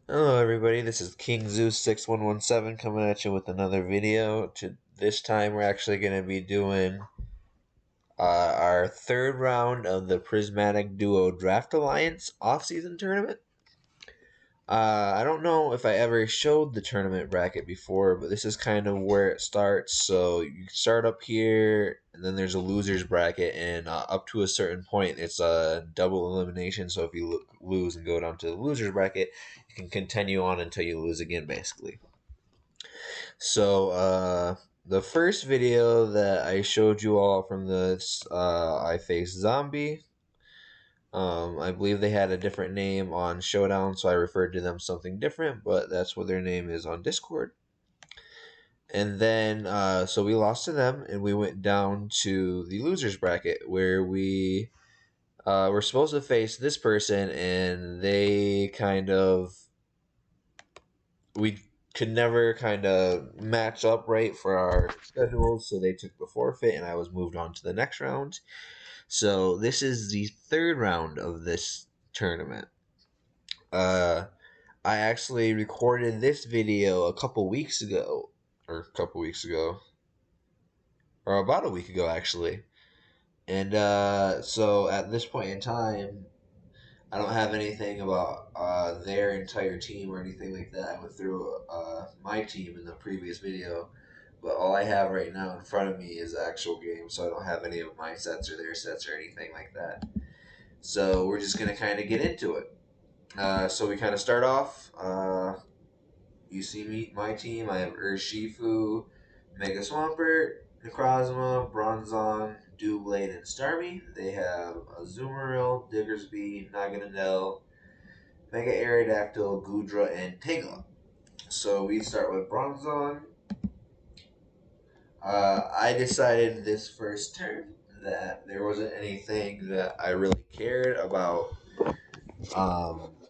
Hello everybody, this is King Zeus 6117 coming at you with another video. This time we're actually going to be doing our third round of the Prismatic Duo Draft Alliance off-season tournament. I don't know if I ever showed the tournament bracket before, but this is kind of where it starts. So you start up here, and then there's a loser's bracket, and up to a certain point, it's a double elimination. So if you lose and go down to the loser's bracket, you can continue on until you lose again, basically. So the first video that I showed you all from this, I Face Zombie. I believe they had a different name on Showdown, so I referred to them something different, but that's what their name is on Discord. And then, so we lost to them, and we went down to the losers bracket where we were supposed to face this person, and they we could never kind of match up right for our schedules, so they took the forfeit, and I was moved on to the next round. So this is the third round of this tournament. Uh, I actually recorded this video a couple weeks ago, or about a week ago, actually. And so at this point in time, I don't have anything about their entire team or anything like that. I went through my team in the previous video, but all I have right now in front of me is the actual game, so I don't have any of my sets or their sets or anything like that. So we're just going to kind of get into it. So we kind of start off. You see me, my team. I have Urshifu, Mega Swampert, Necrozma, Bronzong, Doublade, and Starmie. They have Azumarill, Diggersby, Naganadel, Mega Aerodactyl, Gudra, and Tangela. So we start with Bronzong. I decided this first turn that there wasn't anything that I really cared about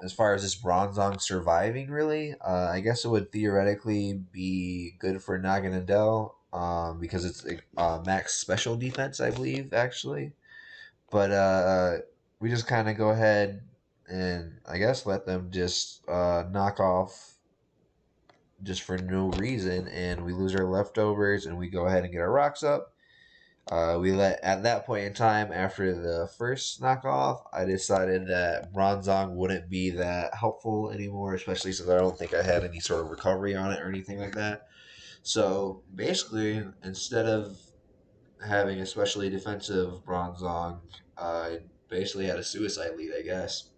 as far as this Bronzong surviving, really. I guess it would theoretically be good for Naganadel because it's max special defense, I believe, actually. But we just kind of go ahead and I guess let them just knock off just for no reason, and we lose our leftovers, and we go ahead and get our rocks up. We let at that point in time after the first knockoff, I decided that Bronzong wouldn't be that helpful anymore, especially since I don't think I had any sort of recovery on it or anything like that. So basically, instead of having a specially defensive Bronzong, I basically had a suicide lead, I guess.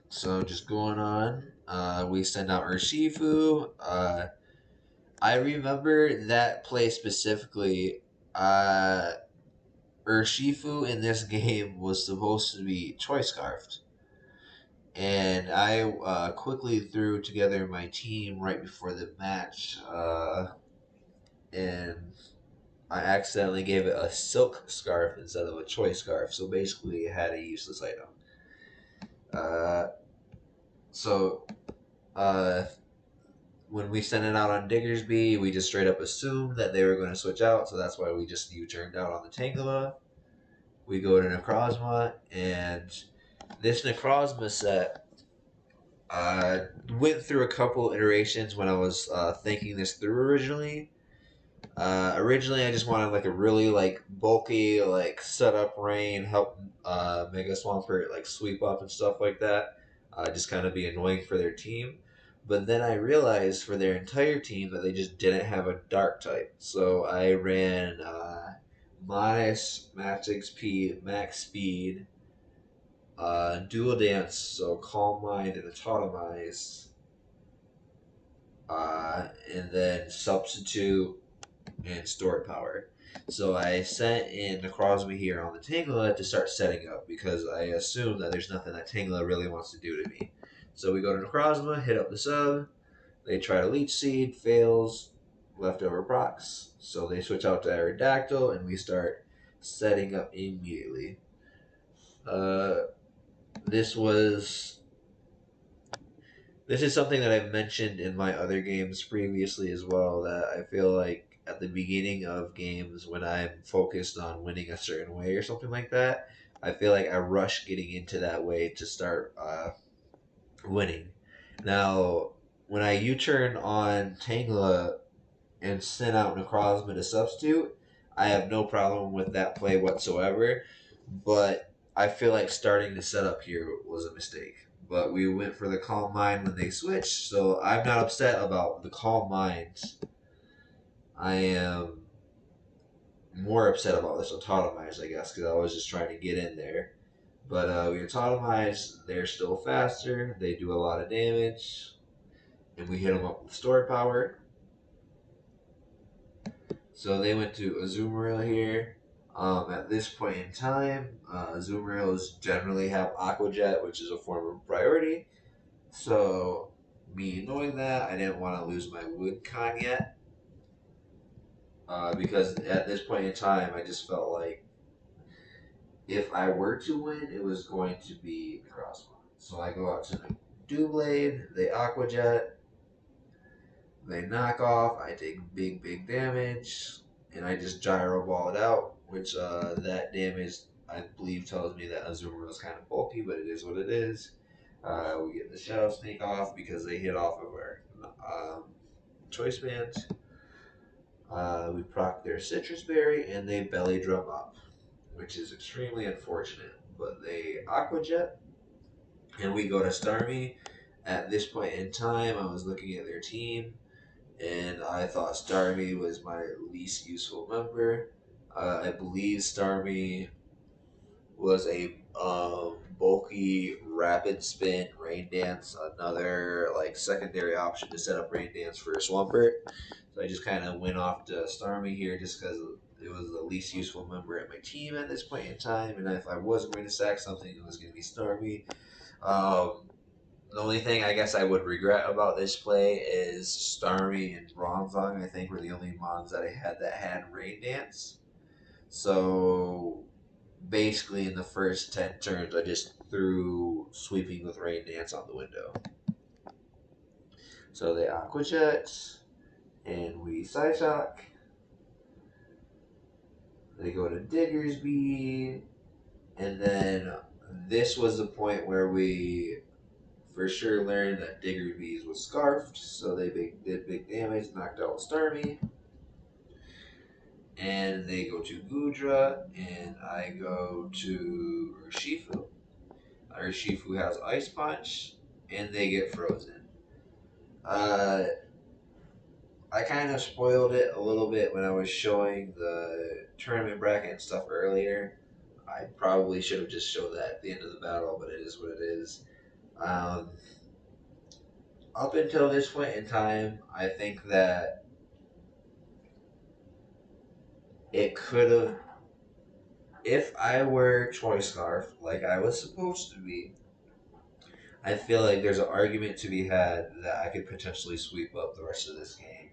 So just going on, we send out Urshifu. I remember that play specifically. Urshifu in this game was supposed to be choice scarfed, and I quickly threw together my team right before the match, and I accidentally gave it a silk scarf instead of a choice scarf. So basically, it had a useless item. Uh, so uh, when we sent it out on Diggersby, we just straight up assumed that they were going to switch out, so that's why we just U-turned out on the Tangela. We go to Necrozma, and this Necrozma set went through a couple iterations when I was thinking this through originally. Originally, I just wanted like a really like bulky like setup rain, help Mega Swampert like sweep up and stuff like that. Just kind of be annoying for their team. But then I realized for their entire team that they just didn't have a dark type. So I ran minus max speed, dual dance, so calm mind and autotomize, and then substitute and stored power. So I sent in Necrozma here on the Tangela to start setting up because I assume that there's nothing that Tangela really wants to do to me. So we go to Necrozma, hit up the sub, they try to leech seed, fails, leftover procs. So they switch out to Aerodactyl and we start setting up immediately. Uh, this was This is something that I've mentioned in my other games previously as well, that I feel like at the beginning of games when I'm focused on winning a certain way or something like that, I feel like I rush getting into that way to start winning. Now, when I U-turn on Tangela and send out Necrozma to substitute, I have no problem with that play whatsoever. But I feel like starting the setup here was a mistake. But we went for the Calm Mind when they switched, so I'm not upset about the Calm Minds. I am more upset about this Autotomize, I guess, because I was just trying to get in there. But we Autotomize, they're still faster, they do a lot of damage, and we hit them up with Stored Power. So they went to Azumarill here. At this point in time, Azumarills generally have Aqua Jet, which is a form of priority. So, me knowing that, I didn't want to lose my Wood Con yet. Because at this point in time, I just felt like if I were to win, it was going to be Necrozma. So I go out to the Doublade, they Aqua Jet, they knock off, I take big damage, and I just gyro ball it out, which that damage I believe tells me that Azumarill is kind of bulky, but it is what it is. We get the Shadow Snake off because they hit off of our choice bands. We proc their Citrus Berry, and they belly drum up, which is extremely unfortunate. But they Aqua Jet, and we go to Starmie. At this point in time, I was looking at their team, and I thought Starmie was my least useful member. I believe Starmie was a bulky rapid spin rain dance, another like secondary option to set up rain dance for Swampert. So I just kind of went off to Starmie here just because it was the least useful member at my team at this point in time, and if I was going to sack something, it was going to be Starmie. The only thing I guess I would regret about this play is Starmie and Bronzong. I think were the only mons that I had that had Rain Dance. So basically, in the first 10 turns, I just threw Sweeping with Rain Dance on the window. So they Aqua Jet, and we Psyshock. They go to Diggersby, and then this was the point where we for sure learned that Diggerby's was scarfed, so they did big damage, knocked out Starmie. And they go to Gudra, and I go to Urshifu. Urshifu has Ice Punch, and they get frozen. I kind of spoiled it a little bit when I was showing the tournament bracket and stuff earlier. I probably should have just showed that at the end of the battle, but it is what it is. Up until this point in time, I think that it could have, if I were Choice Scarf, like I was supposed to be, I feel like there's an argument to be had that I could potentially sweep up the rest of this game.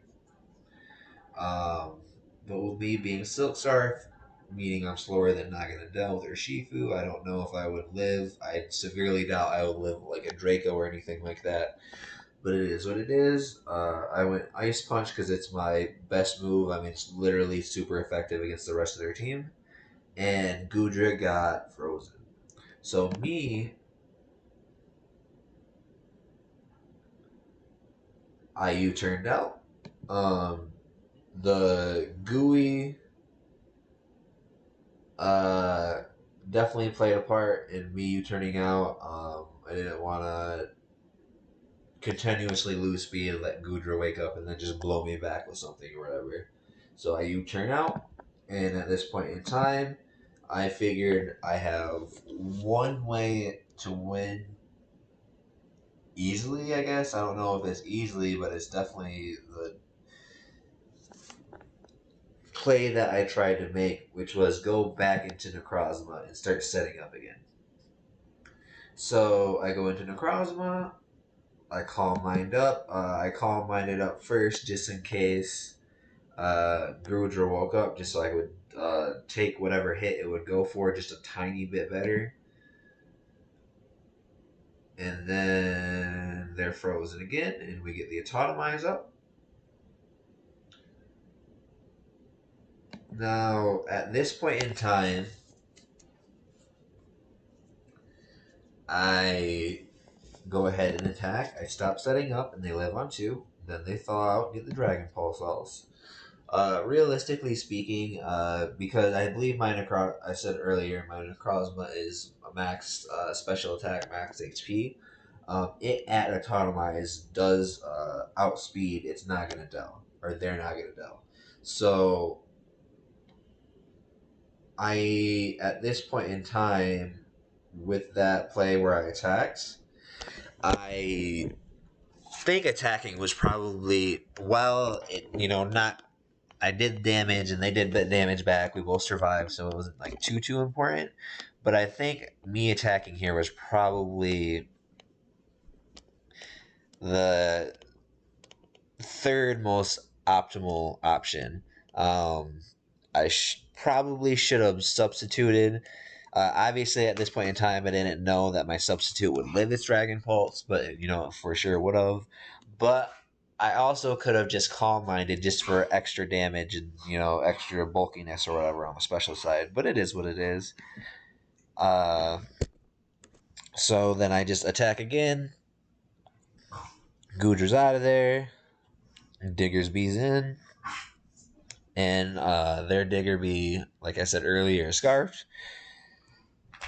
Um, but with me being Silk Scarf, meaning I'm slower than Naganadel with Urshifu, I don't know if I would live. I severely doubt I would live like a Draco or anything like that. But it is what it is. I went Ice Punch because it's my best move. I mean, it's literally super effective against the rest of their team. And Gudra got frozen. So me, I turned out. The gooey uh, definitely played a part in me turning out. I didn't want to continuously lose speed and let Gudra wake up and then just blow me back with something or whatever. So I U-turn out, and at this point in time, I figured I have one way to win easily, I guess. I don't know if it's easily, but it's definitely the play that I tried to make, which was go back into Necrozma and start setting up again. So I go into Necrozma, I Calm Mind up. I Calm Minded up first just in case Grudra woke up, just so I would take whatever hit it would go for just a tiny bit better. And then they're frozen again, and we get the Autotomize up. Now, at this point in time, I go ahead and attack. I stop setting up, and they live on 2. Then they thaw out and get the Dragon Pulse Cells. Realistically speaking, because I believe I said earlier, my Necrozma is a max special attack, max HP. It at Autotomize does outspeed its Naganadel, or their Naganadel. So at this point in time, with that play where I attacked, I think attacking was probably, not. I did damage and they did damage back. We both survived, so it wasn't like too important. But I think me attacking here was probably the third most optimal option. I probably should have substituted. Obviously, at this point in time, I didn't know that my substitute would live its Dragon Pulse, but for sure would have. But I also could have just Calm Minded just for extra damage and extra bulkiness or whatever on the special side. But it is what it is. So then I just attack again. Goodger's out of there. Digger's Bee's in. And their Digger Bee, like I said earlier, scarfed,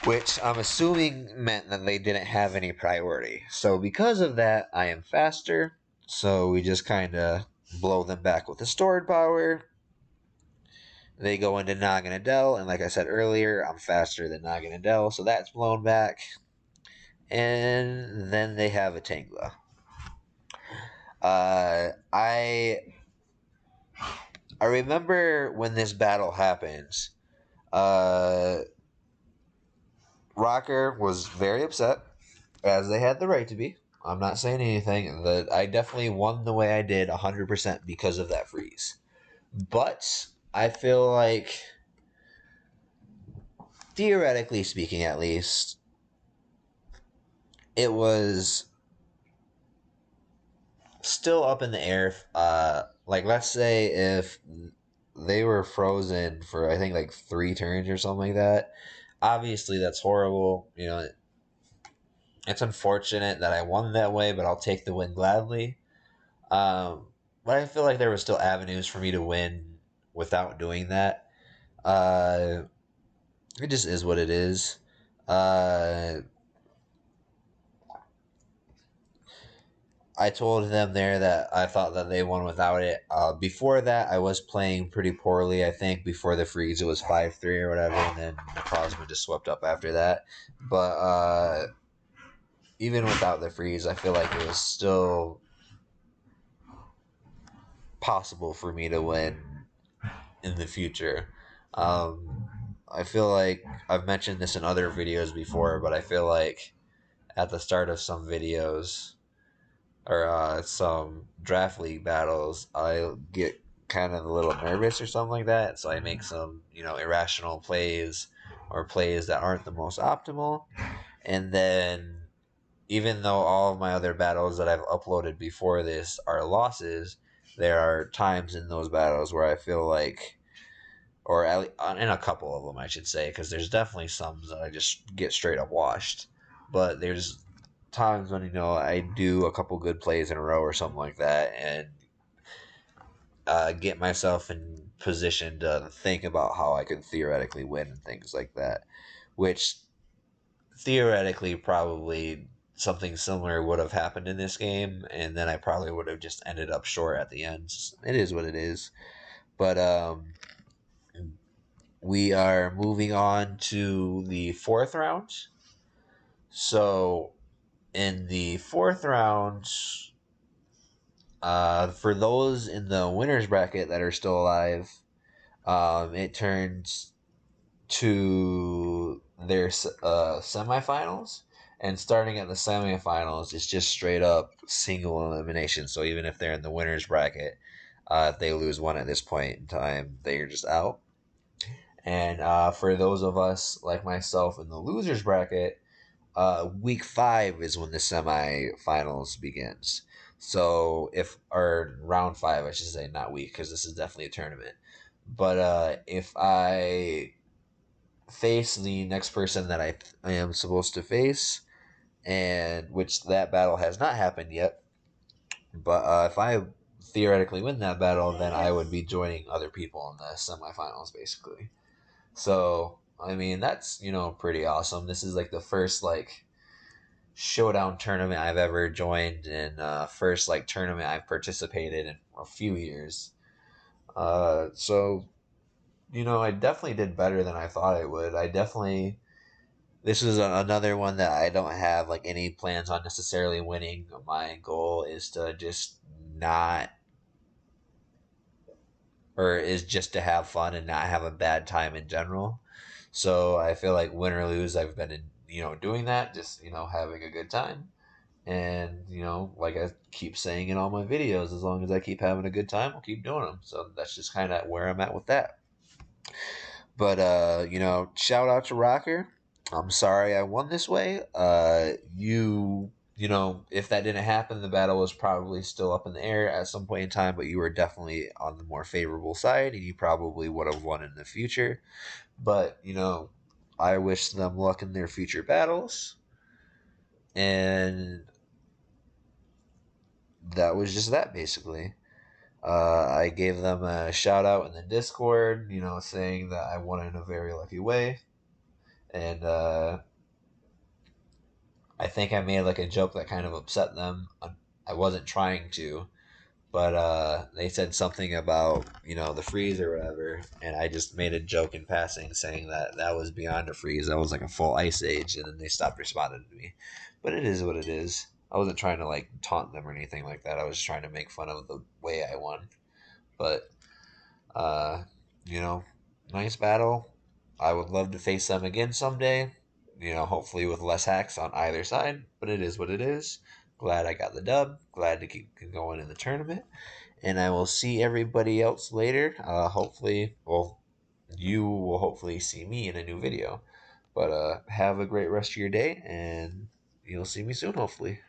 which I'm assuming meant that they didn't have any priority. So because of that, I am faster. So we just kind of blow them back with the stored power. They go into Noggin Adele, and like I said earlier, I'm faster than Noggin Adele, so that's blown back. And then they have a Tangla. I remember when this battle happens. Rocker was very upset, as they had the right to be. I'm not saying anything. That I definitely won the way I did 100% because of that freeze. But I feel like, theoretically speaking at least, it was still up in the air. Like, let's say if they were frozen for, I think, like 3 turns or something like that. Obviously, that's horrible. It's unfortunate that I won that way, but I'll take the win gladly. But I feel like there were still avenues for me to win without doing that. Uh, it just is what it is. I told them there that I thought that they won without it. Before that, I was playing pretty poorly. I think before the freeze, it was 5-3 or whatever, and then the Cosmo just swept up after that. But even without the freeze, I feel like it was still possible for me to win in the future. I feel like I've mentioned this in other videos before, but I feel like at the start of some videos or some draft league battles, I get kind of a little nervous or something like that. So I make some, irrational plays or plays that aren't the most optimal. And then, even though all of my other battles that I've uploaded before this are losses, there are times in those battles where I feel like, or in a couple of them, I should say, because there's definitely some that I just get straight up washed. But there's times when I do a couple good plays in a row or something like that, and get myself in position to think about how I could theoretically win and things like that, which theoretically probably something similar would have happened in this game, and then I probably would have just ended up short at the end. It is what it is. But we are moving on to the 4th round. So in the 4th round, for those in the winners bracket that are still alive, it turns to their semifinals. And starting at the semifinals, it's just straight up single elimination. So even if they're in the winners bracket, if they lose one at this point in time, they're just out. And for those of us like myself in the losers bracket, week 5 is when the semifinals begins. So or round 5, I should say, not week, because this is definitely a tournament. But if I face the next person that I am supposed to face, and which that battle has not happened yet. But if I theoretically win that battle, then I would be joining other people in the semifinals, basically. So I mean, that's pretty awesome. This is like the first like showdown tournament I've ever joined, and first like tournament I've participated in a few years. So I definitely did better than I thought I would. I definitely This is another one that I don't have like any plans on necessarily winning. My goal is to just not, or is just to have fun and not have a bad time in general. So I feel like win or lose, I've been doing that, just having a good time. And like I keep saying in all my videos, as long as I keep having a good time, I'll keep doing them. So that's just kind of where I'm at with that. But shout out to Rocker. I'm sorry I won this way. If that didn't happen, the battle was probably still up in the air at some point in time, but you were definitely on the more favorable side, and you probably would have won in the future. But I wish them luck in their future battles, and that was just that basically. I gave them a shout out in the Discord, saying that I won in a very lucky way, and I think I made like a joke that kind of upset them. I wasn't trying to, but they said something about the freeze or whatever, and I just made a joke in passing saying that that was beyond a freeze. That was like a full ice age, and then they stopped responding to me. But it is what it is. I wasn't trying to like taunt them or anything like that. I was just trying to make fun of the way I won. But uh, you know, nice battle. I would love to face them again someday. Hopefully with less hacks on either side. But it is what it is. Glad I got the dub. Glad to keep going in the tournament. And I will see everybody else later. Hopefully, well, you will hopefully see me in a new video. But have a great rest of your day, and you'll see me soon, hopefully.